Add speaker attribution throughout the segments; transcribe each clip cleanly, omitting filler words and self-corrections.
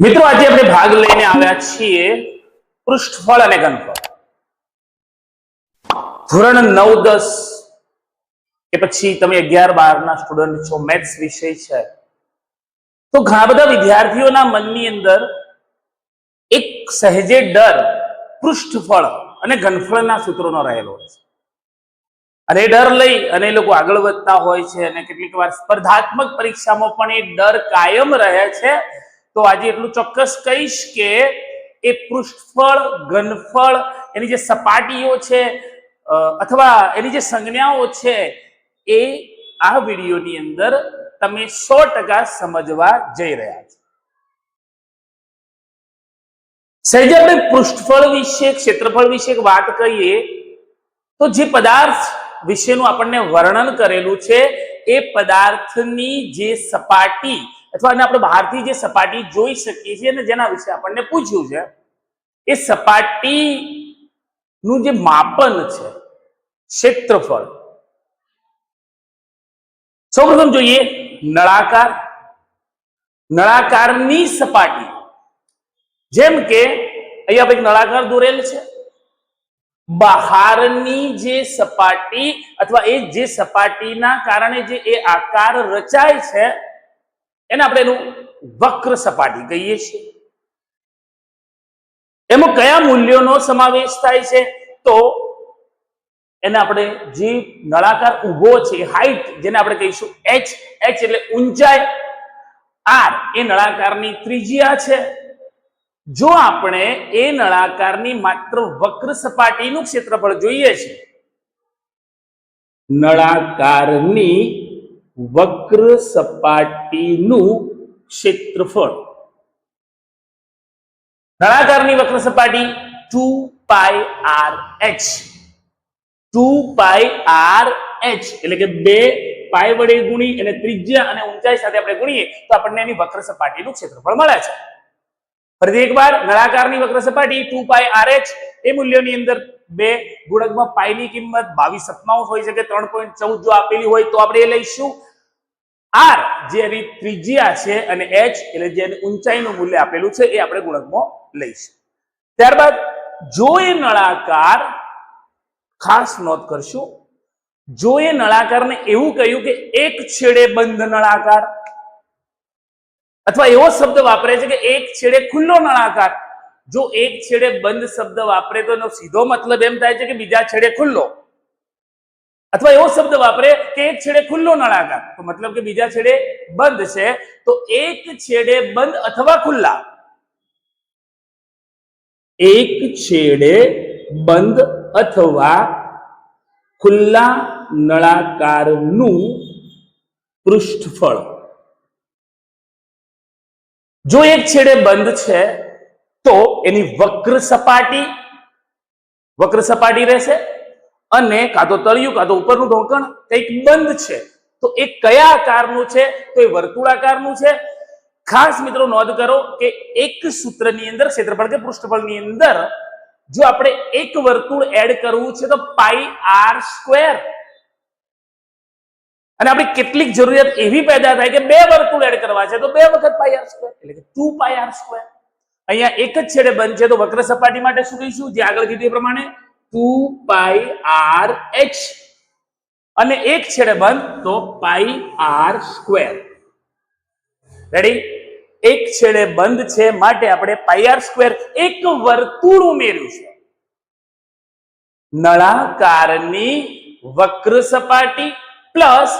Speaker 1: મિત્રો આજે આપણે ભાગ લઈને આવ્યા છીએ પૃષ્ઠફળ અને ઘનફળ. ધોરણ 9-10 કે પછી તમે 11-12 ના સ્ટુડન્ટ છો, મેથ્સ વિષય છે, તો ઘણા બધા વિદ્યાર્થીઓના મનની અંદર એક સહેજે ડર પૃષ્ઠફળ અને ઘનફળના સૂત્રોનો રહેલો છે. અને એ ડર લઈ અને એ લોકો આગળ વધતા હોય છે અને કેટલીક વાર સ્પર્ધાત્મક પરીક્ષામાં પણ એ ડર કાયમ રહે છે. તો આજે એટલું ચોક્કસ કહીશ કે એ પૃષ્ઠફળ, ઘનફળ, એની જે સપાટીઓ છે અથવા એની જે સંજ્ઞાઓ છે એ આ વિડીયોની અંદર તમે 100% સમજવા જઈ રહ્યા છો. સહેજે આપણે પૃષ્ઠફળ વિશે, ક્ષેત્રફળ વિશે વાત કરીએ તો જે પદાર્થ વિશેનું આપણને વર્ણન કરેલું છે એ પદાર્થની જે સપાટી અથવા આપણે બહારથી જે સપાટી જોઈ શકીએ છીએ અને જેના વિશે આપણને પૂછ્યું છે એ સપાટીનું જે માપન છે, ક્ષેત્રફળ. સૌપ્રથમ જોઈએ નળાકાર. નળાકારની સપાટી, જેમ કે અહીંયા આપણે નળાકાર દોરેલ છે, બહારની જે સપાટી અથવા એ જે સપાટીના કારણે જે એ આકાર રચાય છે એને આપણે એનું વક્ર સપાટી કહીએ છીએ. એમાં કયા મૂલ્યોનો સમાવેશ થાય છે? તો એને આપણે જે નળાકાર ઊભો છે, હાઈટ, જેને આપણે કહીશું h એટલે ઊંચાઈ, r એ નળાકારની ત્રિજ્યા છે. જો આપણે એ નળાકારની માત્ર વક્ર સપાટીનું ક્ષેત્રફળ જોઈએ છે, નળાકારની વક્ર સપાટીનું ક્ષેત્રફળ, નળાકારની વક્ર સપાટી 2πrh, 2πrh એટલે કે 2π વડે ગુણી અને ત્રિજ્યા અને ઊંચાઈ સાથે આપણે ગુણીએ તો આપણને એની વક્ર સપાટીનું ક્ષેત્રફળ મળે છે. ફરીથી એકવાર, નળાકારની વક્ર સપાટી 2πrh, એ મૂલ્યોની અંદર 2 ગુણકમાં પાઈ ની કિંમત 22/97 હોઈ શકે, 3.14 જો આપેલી હોય તો આપણે એ લઈશું. r જે એની ત્રિજ્યા છે અને h એટલે જે ઊંચાઈનું મૂલ્ય આપેલું છે એ આપણે ગુણકમાં લઈશું. ત્યારબાદ જો એ નળાકાર, ખાસ નોંધ કરશું, જો એ નળાકારને એવું કહ્યું કે એક છેડે બંધ નળાકાર, અથવા એવો શબ્દ વાપરે છે કે એક છેડે ખુલ્લો નળાકાર. જો એક છેડે બંધ શબ્દ વાપરે તો એનો સીધો મતલબ એમ થાય છે કે બીજા છેડે ખુલ્લો, અથવા એવો શબ્દ વાપરે કે એક છેડે ખુલ્લો નળાકાર, તો મતલબ કે બીજા છેડે બંધ છે. તો એક છેડે બંધ અથવા ખુલ્લા, એક છેડે બંધ અથવા ખુલ્લા નળાકારનું પૃષ્ઠફળ. જો એક છેડે બંધ છે તો એની વક્ર સપાટી રહેશે, અને કાં તો તળિયું કાં તો ઉપરનું ઢોકણ કંઈક બંધ છે. તો એ કયા આકારનું છે? તો એ વર્તુળાકારનું છે. ખાસ મિત્રો નોંધ કરો કે એક સૂત્રની અંદર, ક્ષેત્રફળ કે પૃષ્ઠફળની અંદર, જો આપણે એક વર્તુળ એડ કરવું છે તો πr², અને આપણી કેટલીક જરૂરિયાત એવી પેદા થાય કે 2 વર્તુળ એડ કરવા છે તો 2 વખત πr² એટલે કે 2πr². અહીંયા એક જ છેડે બંધ છે તો વક્ર સપાટી માટે શું કહીશું? જે આગળ કીધું એ પ્રમાણે 2πrh, અને એક છેડે બંધ તો πr². રેડી? એક છેડે બંધ છે માટે આપણે πr², એક વર્તુળ ઉમેર્યું છે. નળાકારની વક્ર સપાટી પ્લસ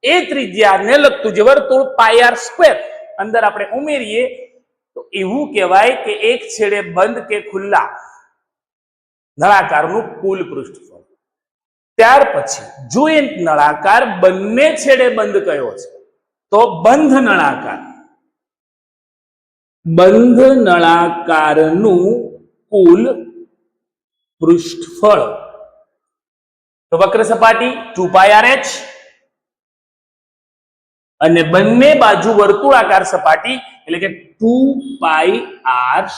Speaker 1: એ ત્રિજ્યાને લગતું જે વર્તુળ πr² અંદર આપણે ઉમેરીએ તો એવું કહેવાય કે એક છેડે બંધ કે ખુલ્લા નળાકારનું કુલ પૃષ્ઠફળ. ત્યાર પછી જો એ નળાકાર બંને છેડે બંધ કયો છે તો બંધ નળાકારનું કુલ પૃષ્ઠફળ. તો વક્ર સપાટી 2πrh અને બંને બાજુ વર્તુળાકાર સપાટી એટલે કે 2πr².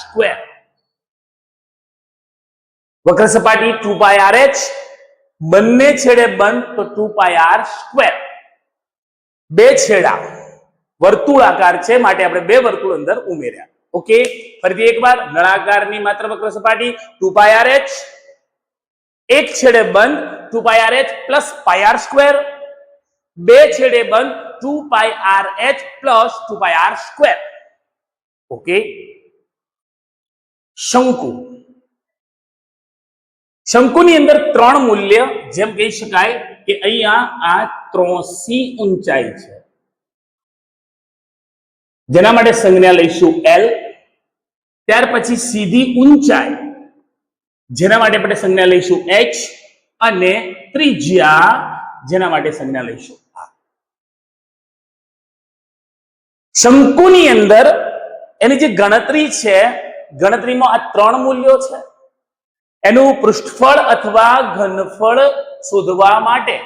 Speaker 1: વક્ર સપાટી 2πrh, બંને છેડે બંધ તો 2πr². બે છેડા વર્તુળાકાર છે માટે આપણે 2 વર્તુળ અંદર ઉમેર્યા. ઓકે, ફરીથી એકવાર નળાકારની માત્ર વક્ર સપાટી 2πrh, એક છેડે બંધ 2πrh પ્લસ πr સ્ક્વેર, બે છેડે બંધ 2πrh plus 2πr square. Okay, શંકુ, શંકુની અંદર ત્રણ મૂલ્ય, જેમ કહી શકાય કે અહીંયા આ ત્રોસી ઊંચાઈ છે, જેના માટે સંજ્ઞા લઈશું L. ત્યાર પછી સીધી ઊંચાઈ, જેના માટે આપણે સંજ્ઞા લઈશું H, અને ત્રિજ્યા, જેના માટે સંજ્ઞા લઈશું R. શંકુની અંદર એની જે ગણતરી છે, ગણતરીમાં આ ત્રણ મૂલ્યો છે. એનું પૃષ્ઠફળ અથવા ઘનફળ શોધવા માટે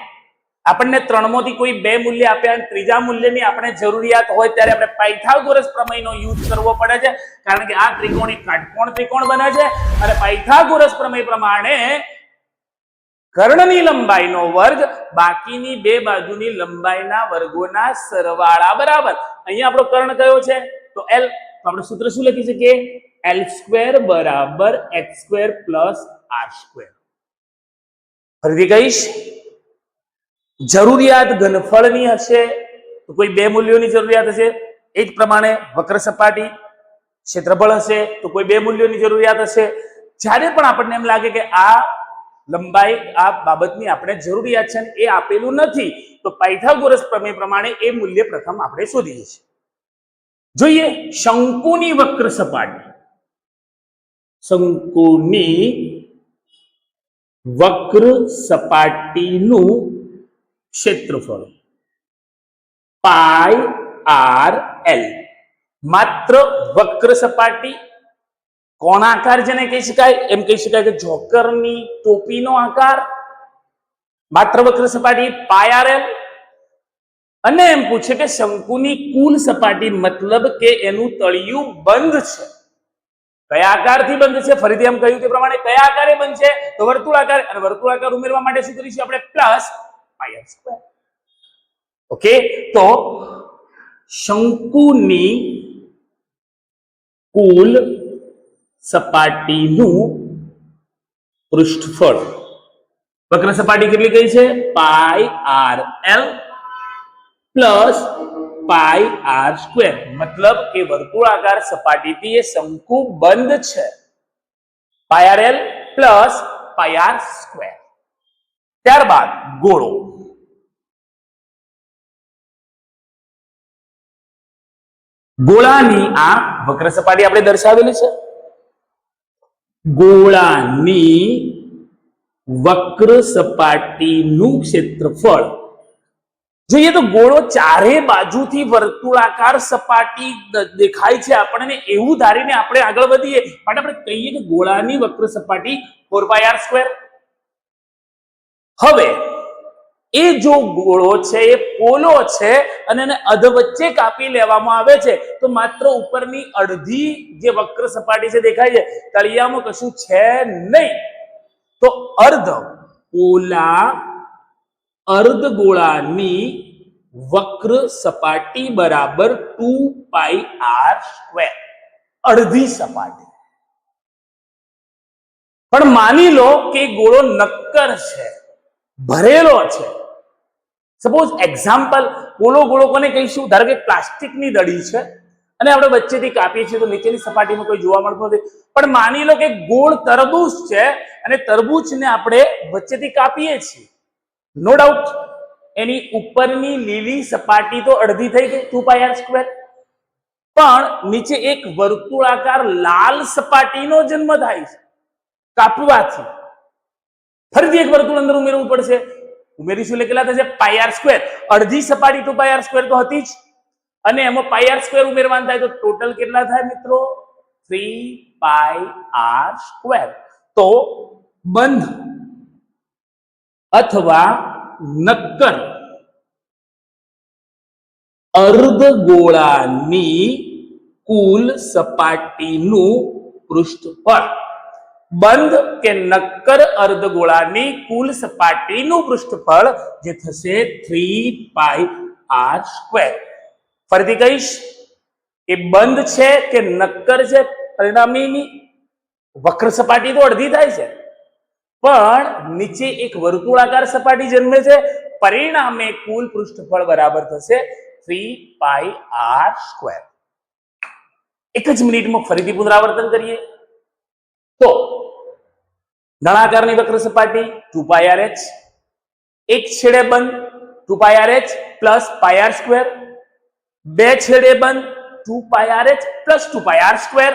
Speaker 1: આપણને ત્રણમાંથી કોઈ બે મૂલ્ય આપ્યા અને ત્રીજા મૂલ્યની આપણે જરૂરિયાત હોય ત્યારે આપણે પાયથાગોરસ પ્રમેયનો યુઝ કરવો પડે છે, કારણ કે આ ત્રિકોણ એક કાટકોણ ત્રિકોણ બને છે અને પાયથાગોરસ પ્રમેય પ્રમાણે કર્ણની લંબાઈનો વર્ગ બાકીની બે બાજુની લંબાઈના વર્ગોના સરવાળા બરાબર. અહીંયા આપણો કર્ણ કયો છે? તો L. તો આપણે સૂત્ર શું લખી શકીએ? L² બરાબર x² પ્લસ r². ફરીથી કહીશ, જરૂરિયાત ઘનફળની હશે તો કોઈ બે મૂલ્યોની જરૂરિયાત હશે, એ જ પ્રમાણે વક્ર સપાટી ક્ષેત્રફળ હશે તો કોઈ બે મૂલ્યોની જરૂરિયાત હશે. જ્યારે પણ આપણને એમ લાગે કે આ લંબાઈ આ બાબતની આપણે જરૂરિયાત છે એ આપેલું નથી, તો પાયથાગોરસ પ્રમેય પ્રમાણે એ મૂલ્ય પ્રથમ આપણે શોધીએ છીએ. જોઈએ શંકુની વક્ર સપાટી, શંકુની વક્ર સપાટીનું ક્ષેત્રફળ πr_l. માત્ર વક્ર સપાટી, કોણાકાર જેને કહી શકાય, એમ કહી શકાય કે જોકરની ટોપીનો આકાર, માત્ર વક્ર સપાટી πr_l. અને એમ પૂછે કે શંકુની કુલ સપાટી, મતલબ કે એનું તળિયું બંધ છે. કયા આકારથી બંધ છે? ફરીથી એમ કહ્યું તે પ્રમાણે કયા આકારે બંધ છે? તો વર્તુળાકાર. અને વર્તુળાકાર ઉમેરવા માટે શું કરીશું આપણે? Plus πr². ઓકે, તો શંકુની કુલ સપાટીનું પૃષ્ઠફળ, વક્ર સપાટી કેટલી કઈ છે? πr_l plus πr². મતલબ કે વર્તુળાકાર સપાટીથી એ શંકુ બંધ છે. πr_l plus πr². ત્યારબાદ ગોળો, ગોળાની આ વક્ર સપાટી આપણે દર્શાવેલી છે. ગોળાની વક્ર સપાટીનું ક્ષેત્રફળ જોઈએ તો ગોળો ચારે બાજુથી વર્તુળાકાર સપાટી દેખાય છે આપણને, એવું ધારીને આપણે આગળ વધીએ માટે આપણે કહીએ કે ગોળાની વક્ર સપાટી 4πr². હવે એ જો ગોળો છે એ પોલો છે અને એને અધ વચ્ચે કાપી લેવામાં આવે છે, તો માત્ર ઉપરની અડધી જે વક્ર સપાટી છે દેખાય છે, તળિયામાં કશું છે નહીં. તો અર્ધ પોલા અર્ધગોળાની વક્ર સપાટી બરાબર 2πr², અડધી સપાટી. પણ માની લો કે ગોળો નક્કર છે, ભરેલો છે. સપોઝ એક્ઝામ્પલ, પોલો ગોળો કોને કહીશું? ધારો કે પ્લાસ્ટિકની દડી છે અને આપણે વચ્ચેથી કાપીએ છીએ તો નીચેની સપાટીમાં કોઈ જોવા મળતું નથી. પણ માની લો કે ગોળ તરબૂચ છે અને તરબૂચને આપણે વચ્ચેથી કાપીએ છીએ, નો ડાઉટ એની ઉપરની લીલી સપાટી તો અડધી થઈ ગઈ 2πr², પણ નીચે એક વર્તુળાકાર લાલ સપાટીનો જન્મ થાય છે કાપવાથી. ફરીથી એક વર્તુળ અંદર ઉમેરવું પડશે. ઉમેરીશું એટલે કેટલા થશે? πr². અડધી સપાટી 2πr² તો હતી જ, અને એમાં πr² ઉમેરવાનું થાય તો ટોટલ કેટલા થાય મિત્રો? 3πr². તો બંધ અથવા નક્કર અર્ધગોળાની કુલ સપાટીનું પૃષ્ઠફળ, બંધ કે નક્કર અર્ધગોળાની કુલ સપાટીનું પૃષ્ઠફળ જે થશે 3πr². ફરીથી કહીશ, એ બંધ છે કે નક્કર છે, પરિણામે એની વક્ર સપાટી તો અડધી થાય છે, પણ નીચે એક વર્તુળાકાર સપાટી જન્મે છે, પરિણામે કુલ પૃષ્ઠફળ બરાબર થશે 3πr². એક જ મિનિટમાં ફરીથી પુનરાવર્તન કરીએ તો નળાકારની વક્ર સપાટી 2πrh, એક છેડે બંધ 2πrh પ્લસ πr², બે છેડે બંધ 2πrh પ્લસ 2πr²,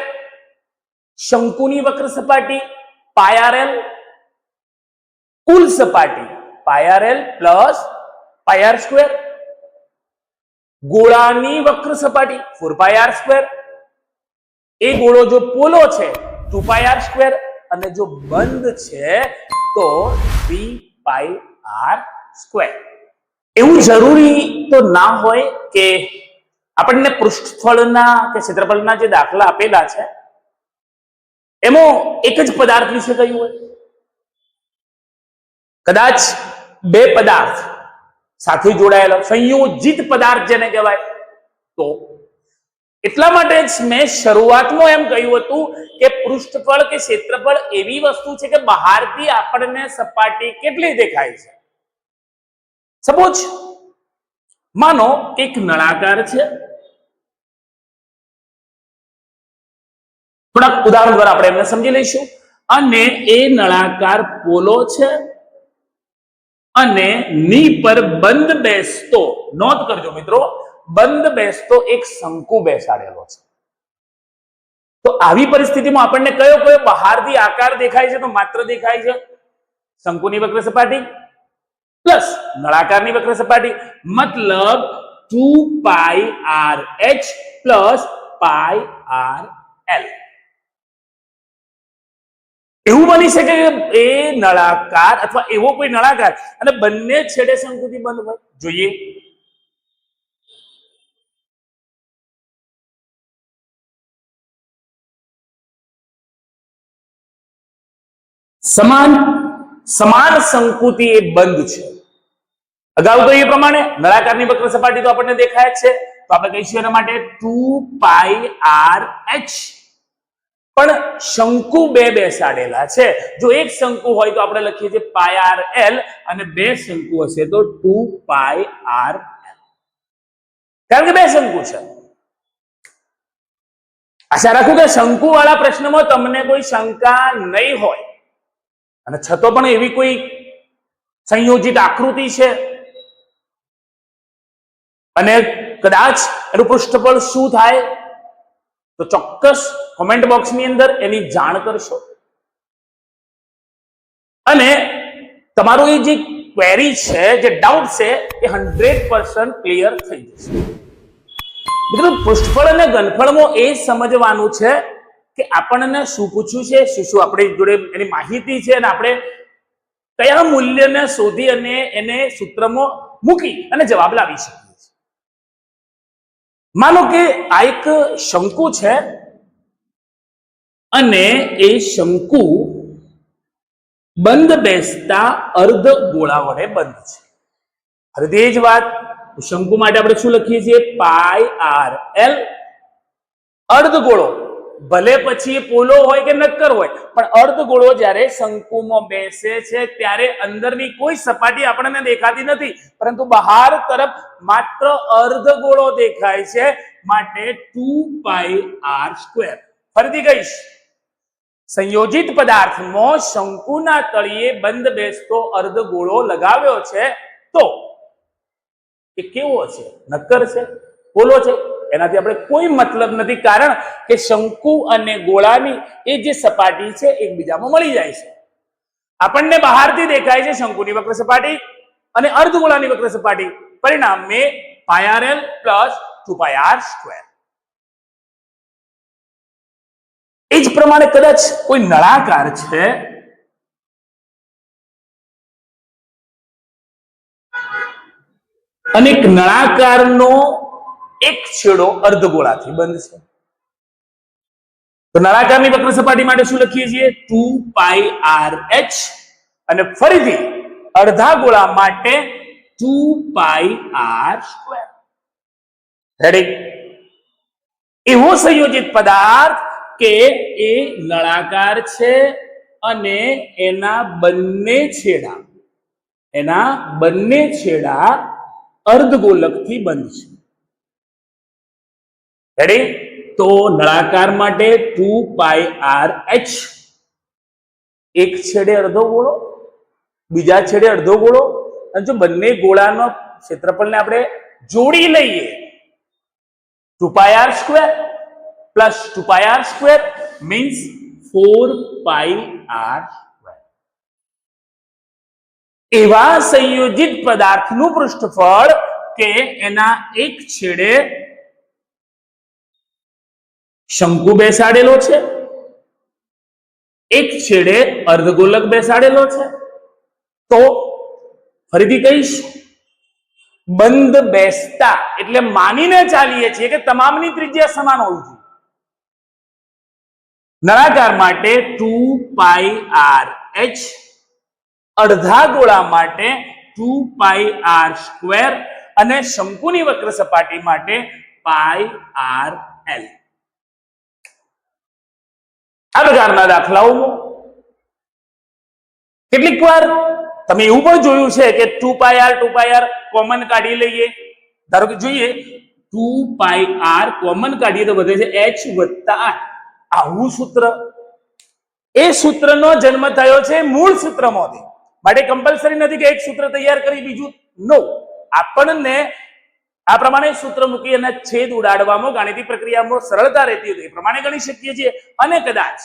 Speaker 1: શંકુની વક્ર સપાટી πrl, કુલ સપાટી πrl પ્લસ πr², ગોળાની વક્ર સપાટી 4πr², એ ગોળો જો પોલો છે 2πr², અને જો બંધ છે તો 3πr². એવું જરૂરી તો ના હોય કે આપણને પૃષ્ઠફળના કે ક્ષેત્રફળના જે દાખલા આપેલા છે એમાં એક જ પદાર્થ વિશે કહ્યું હોય. કદાચ બે પદાર્થ સાથે જોડાયેલા સંયોજિત પદાર્થ જેને કહેવાય, તો એટલા માટે જ મેં શરૂઆતમાં એમ કહ્યું હતું કે પૃષ્ઠફળ કે ક્ષેત્રફળ એવી વસ્તુ છે કે બહારથી આપણને સપાટી કેટલી દેખાય છે. સપોઝ માનો એક નળાકાર છે, થોડાક ઉદાહરણ દ્વારા આપણે એમને સમજી લઈશું, અને એ નળાકાર પોલો છે અને ની પર બંધ બેસતો, નોંધ કરજો મિત્રો, બંધ બેસતો એક શંકુ બેસાડેલો છે. તો આવી પરિસ્થિતિમાં આપણને કયો કયો બહારથી આકાર દેખાય છે? તો માત્ર દેખાય છે શંકુની વક્ર સપાટી પ્લસ નળાકારની વક્ર સપાટી, મતલબ 2πrh પ્લસ πrl. એવું બની શકે કે એ નળાકાર અથવા એવો કોઈ નળાકાર અને બંને છેડે શંકુથી બંધ હોય. જોઈએ સમાન શંકુથી એ બંધ છે. અગાઉ તો એ પ્રમાણે નળાકારની વક્ર સપાટી તો આપણને દેખાય જ છે, તો આપણે કહીશું એના માટે 2πrh. પણ શંકુ બે બેસાડેલા છે. જો એક શંકુ હોય તો આપણે લખીએ છીએ πrl, અને બે શંકુ હશે તો 2πrl, કારણ કે બે શંકુ છે. આશા રાખું કે શંકુ વાળા પ્રશ્નમાં તમને કોઈ શંકા નહીં હોય, અને છતાં પણ એવી કોઈ સંયોજિત આકૃતિ છે અને કદાચ એનું પૃષ્ઠફળ શું થાય તો ચોક્કસ કોમેન્ટ બોક્સની અંદર એની જાણ કરશો, અને તમારો એ જે ક્વેરી છે, જે ડાઉટ છે, એ 100% ક્લિયર થઈ જશે. મિત્રો, પૃષ્ઠફળ અને ઘનફળમાં એ સમજવાનું છે કે આપણને શું પૂછ્યું છે, શું આપણી જોડે એની માહિતી છે, અને આપણે કયા મૂલ્યને શોધી અને એને સૂત્રમાં મૂકી અને જવાબ લાવી શકીએ છીએ. માનો કે આ એક શંકુ છે અને એ શંકુ બંધ બેસતા અર્ધ ગોળા વડે બંધ છે. હવે તે જ વાત શંકુ માટે આપણે શું લખીએ છીએ? πrl. અર્ધગોળો ભલે પછી એ પોલો હોય કે નક્કર હોય, પણ અર્ધગોળો જ્યારે શંકુમાં બેસે છે ત્યારે અંદરની કોઈ સપાટી આપણને દેખાતી નથી, પરંતુ બહાર તરફ માત્ર અર્ધગોળો દેખાય છે, માટે 2πr². ફરીથી કહીશ, સંયોજિત પદાર્થમાં શંકુના તળિયે બંધ બેસતો અર્ધગોળો લગાવ્યો છે તો એ કેવો છે? નક્કર છે, પોલો છે? એનાથી આપણે કોઈ મતલબ નથી, કારણ કે શંકુ અને ગોળાની એ જે સપાટી છે એકબીજામાં મળી જાય છે. આપણને બહારથી દેખાય છે શંકુની વક્ર સપાટી અને અર્ધગોળાની વક્ર સપાટી, પરિણામે πrl પ્લસ 2πr². એ જ પ્રમાણે કદાચ કોઈ નળાકાર છે અને એક નળાકારનો એક છેડો અર્ધગોળાથી બંધ છે, તો નળાકારની વક્ર સપાટી માટે શું લખીએ છીએ? 2πrh, અને ફરીથી અડધા ગોળા માટે 2πr². રેડી? એવો સંયોજિત પદાર્થ કે એ નળાકાર છે અને એના બંને છેડા અર્ધગોલકથી બંધ છે. રેડી? તો નળાકાર માટે 2πrh, એક છેડે અડધો ગોળો, બીજા છેડે અડધો ગોળો, અને જો બંને ગોળાનો ક્ષેત્રફળને આપણે જોડી લઈએ 2πr² plus 2πr² means 4πr². એવા સંયોજિત પદાર્થનું પૃષ્ઠફળ કે એના એક છેડે શંકુ બેસાડેલો છે, એક છેડે અર્ધગોલક બેસાડેલો છે. તો ફરીથી કહીશ, બંધ બેસતા એટલે માનીને ચાલીએ છીએ કે તમામની ત્રિજ્યા સમાન હોવી જોઈએ. નળાકાર માટે 2πrh, અડધા ગોળા માટે 2πr² અને શંકુની વક્ર સપાટી માટે πrl. આ પ્રકારના દાખલાઓ કેટલીક વાર તમે એવું પણ જોયું છે કે 2πr કોમન કાઢી લઈએ. ધારો કે જોઈએ 2πr કોમન કાઢીએ તો વધે છે h + 8. આવું સૂત્ર, એ સૂત્રનો જન્મ થયો છે મૂળ સૂત્રમાંથી. માટે કમ્પલસરી નથી કે એક સૂત્ર તૈયાર કરી બીજું. નો, આપણને આ પ્રમાણે સૂત્ર મૂકી અને છેદ ઉડાડવામાં ગાણિતિક પ્રક્રિયામાં સરળતા રહેતી હતી, એ પ્રમાણે ગણી શકીએ છીએ. અને કદાચ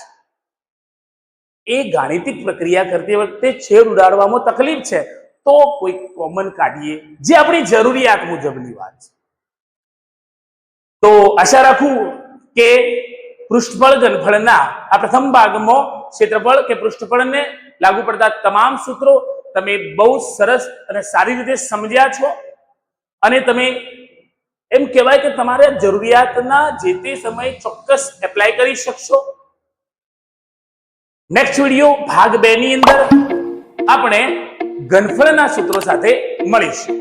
Speaker 1: એ ગાણિતિક પ્રક્રિયા કરતી વખતે છેદ ઉડાડવામાં તકલીફ છે તો કોઈ કોમન કાઢીએ, જે આપણી જરૂરિયાત મુજબની વાત છે. તો આશા રાખું કે પૃષ્ઠફળ ઘનફળના આ પ્રથમ ભાગમાં ક્ષેત્રફળ કે પૃષ્ઠફળને લાગુ પડતા તમામ સૂત્રો તમે બહુ સરસ અને સારી રીતે સમજ્યા છો, અને તમે એમ કહેવાય કે તમારે જરૂરિયાતના જે તે સમયે ચોક્કસ એપ્લાય કરી શકશો. નેક્સ્ટ વિડિયો ભાગ 2 ની અંદર આપણે ઘનફળના સૂત્રો સાથે મળીશું.